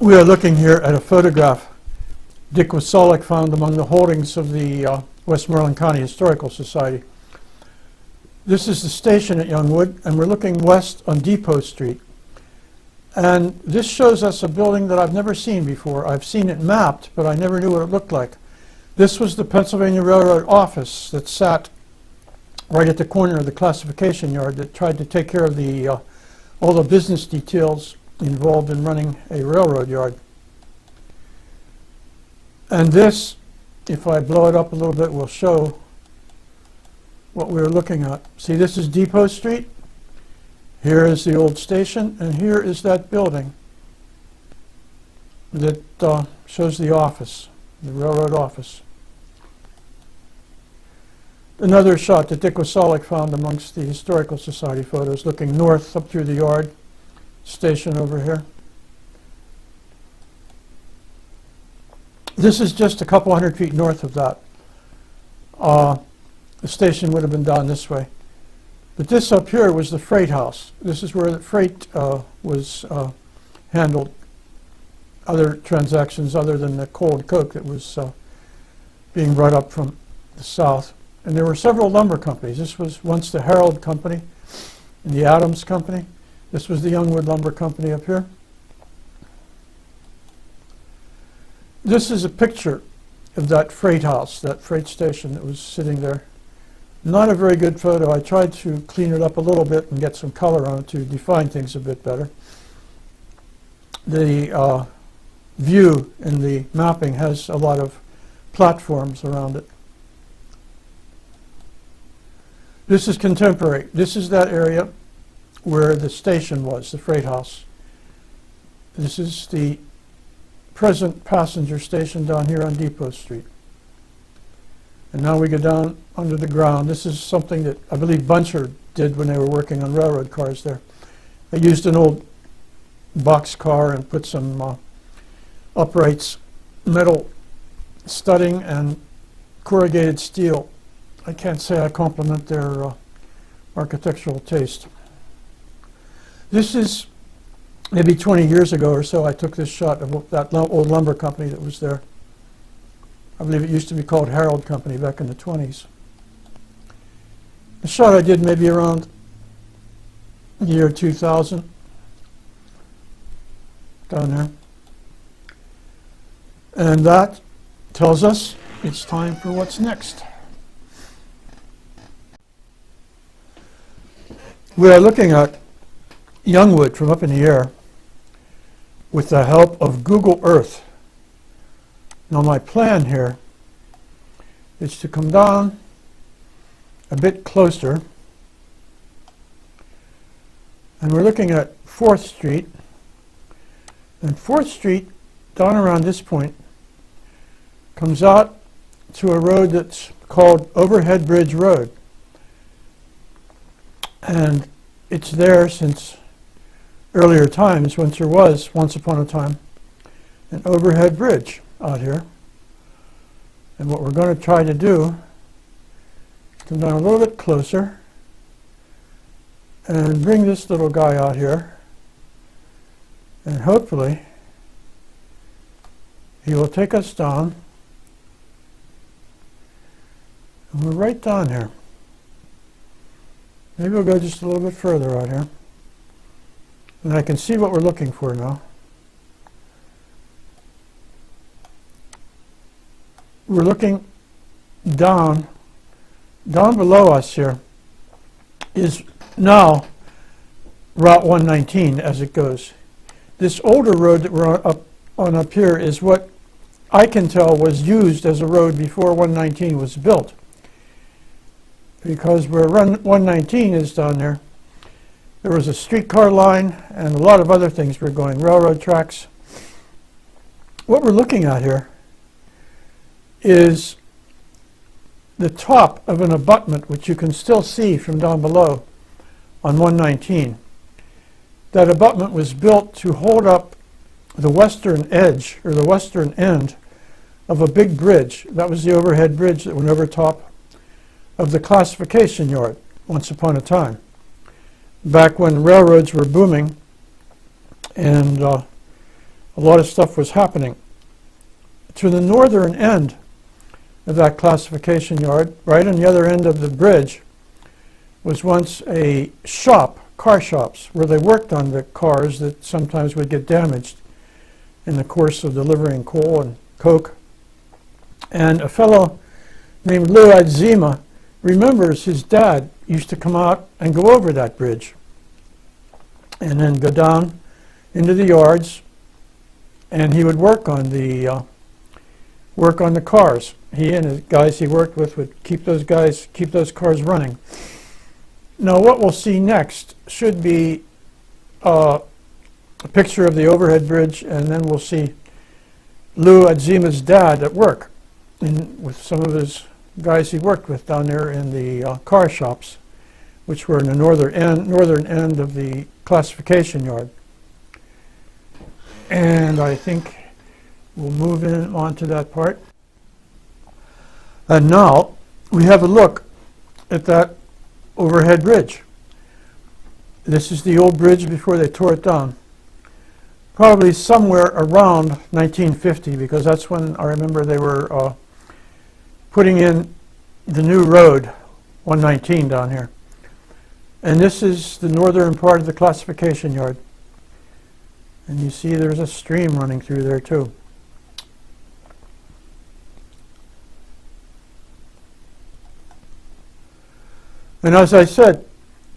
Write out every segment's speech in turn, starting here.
We are looking here at a photograph Dick Wasolek found among the holdings of the Westmoreland County Historical Society. This is the station at Youngwood, and we're looking west on Depot Street. And this shows us a building that I've never seen before. I've seen it mapped, but I never knew what it looked like. This was the Pennsylvania Railroad office that sat right at the corner of the classification yard that tried to take care of all the business details involved in running a railroad yard. And this, if I blow it up a little bit, will show what we're looking at. See, this is Depot Street. Here is the old station, and here is that building that shows the office, the railroad office. Another shot that Dick Wasolek found amongst the Historical Society photos, looking north up through the yard, station over here. This is just a couple hundred feet north of that. The station would have been down this way. But this up here was the freight house. This is where the freight was handled. Other transactions other than the cold coke that was being brought up from the south. And there were several lumber companies. This was once the Herald Company and the Adams Company. This was the Youngwood Lumber Company up here. This is a picture of that freight house, that freight station that was sitting there. Not a very good photo. I tried to clean it up a little bit and get some color on it to define things a bit better. The view in the mapping has a lot of platforms around it. This is contemporary. This is that area where the station was, the freight house. This is the present passenger station down here on Depot Street. And now we go down under the ground. This is something that I believe Buncher did when they were working on railroad cars there. They used an old box car and put some uprights, metal studding, and corrugated steel. I can't say I compliment their architectural taste. This is maybe 20 years ago or so. I took this shot of that old lumber company that was there. I believe it used to be called Herald Company back in the 20s. The shot I did maybe around the year 2000, down there. And that tells us it's time for what's next. We are looking at Youngwood from up in the air with the help of Google Earth. Now my plan here is to come down a bit closer, and we're looking at 4th Street, and 4th Street down around this point comes out to a road that's called Overhead Bridge Road, and it's there since earlier times when there was, once upon a time, an overhead bridge out here. And what we're going to try to do is come down a little bit closer and bring this little guy out here, and hopefully he will take us down, and we're right down here. Maybe we'll go just a little bit further out here, and I can see what we're looking for now. We're looking down below us here is now Route 119 as it goes. This older road that we're up here is what I can tell was used as a road before 119 was built. Because where 119 is down there, there was a streetcar line and a lot of other things were going, railroad tracks. What we're looking at here is the top of an abutment, which you can still see from down below on 119. That abutment was built to hold up the western edge, or the western end, of a big bridge. That was the overhead bridge that went over top of the classification yard once upon a time, back when railroads were booming and a a lot of stuff was happening. To the northern end of that classification yard, right on the other end of the bridge, was once a shop, car shops, where they worked on the cars that sometimes would get damaged in the course of delivering coal and coke. And a fellow named Lou Adzima remembers his dad used to come out and go over that bridge and then go down into the yards, and he would work on the cars. He and the guys he worked with would keep those cars running. Now what we'll see next should be a picture of the overhead bridge, and then we'll see Lou Adzima's dad at work with some of his guys he worked with down there in the car shops, which were in the northern end of the classification yard. And I think we'll move in onto that part. And now we have a look at that overhead bridge. This is the old bridge before they tore it down. Probably somewhere around 1950, because that's when I remember they were putting in the new road 119 down here. And this is the northern part of the classification yard. And you see there's a stream running through there too. And as I said,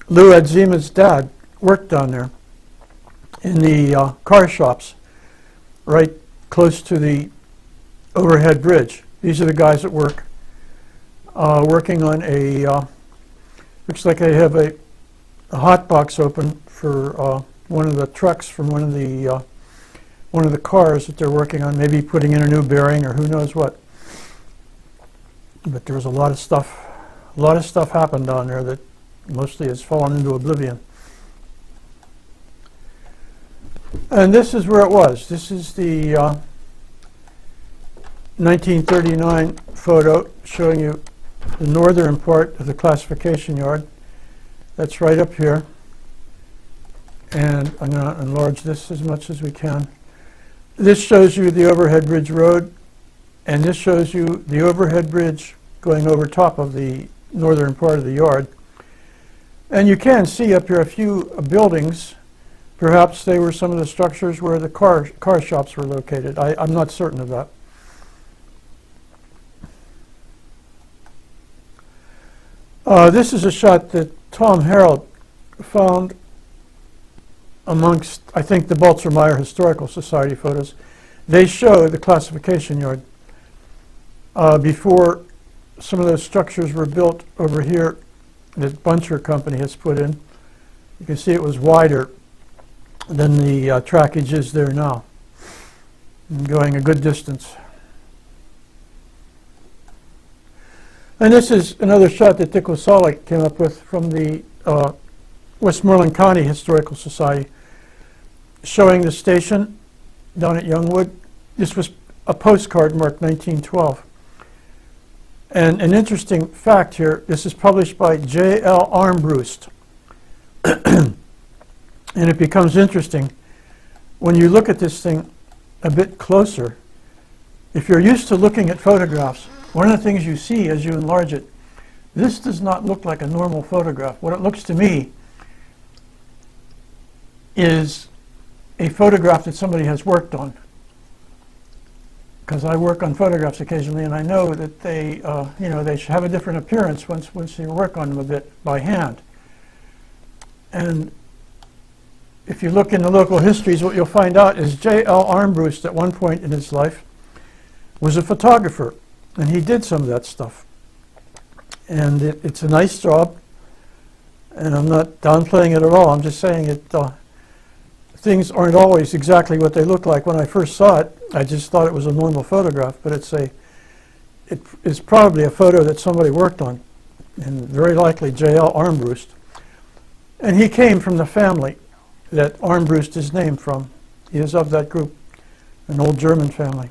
Lou Adzima's dad worked down there in the car shops right close to the overhead bridge. These are the guys that work working on a looks like they have a hot box open for one of the trucks from one of the cars that they're working on, maybe putting in a new bearing or who knows what. But there was a lot of stuff happened down there that mostly has fallen into oblivion. And this is where it was. This is the 1939 photo showing you the northern part of the classification yard. That's right up here. And I'm going to enlarge this as much as we can. This shows you the overhead bridge road, and this shows you the overhead bridge going over top of the northern part of the yard. And you can see up here a few buildings. Perhaps they were some of the structures where the car shops were located. I'm not certain of that. This is a shot that Tom Harold found amongst, I think, the Balzer-Meyer Historical Society photos. They show the classification yard before some of those structures were built over here that Buncher Company has put in. You can see it was wider than the trackage is there now, and going a good distance. And this is another shot that Dick Wasalik came up with from the Westmoreland County Historical Society, showing the station down at Youngwood. This was a postcard marked 1912. And an interesting fact here, this is published by J.L. Armbruster. And it becomes interesting when you look at this thing a bit closer. If you're used to looking at photographs, one of the things you see as you enlarge it, this does not look like a normal photograph. What it looks to me is a photograph that somebody has worked on. Because I work on photographs occasionally, and I know that they have a different appearance once you work on them a bit by hand. And if you look in the local histories, what you'll find out is J.L. Armbruster, at one point in his life, was a photographer, and he did some of that stuff. And it's a nice job, and I'm not downplaying it at all. I'm just saying it. Things aren't always exactly what they look like. When I first saw it, I just thought it was a normal photograph, but it's probably a photo that somebody worked on, and very likely J.L. Armbruster. And he came from the family that Armbruster is named from. He is of that group, an old German family.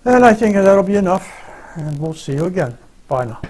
And I think that'll be enough, and we'll see you again. Bye now.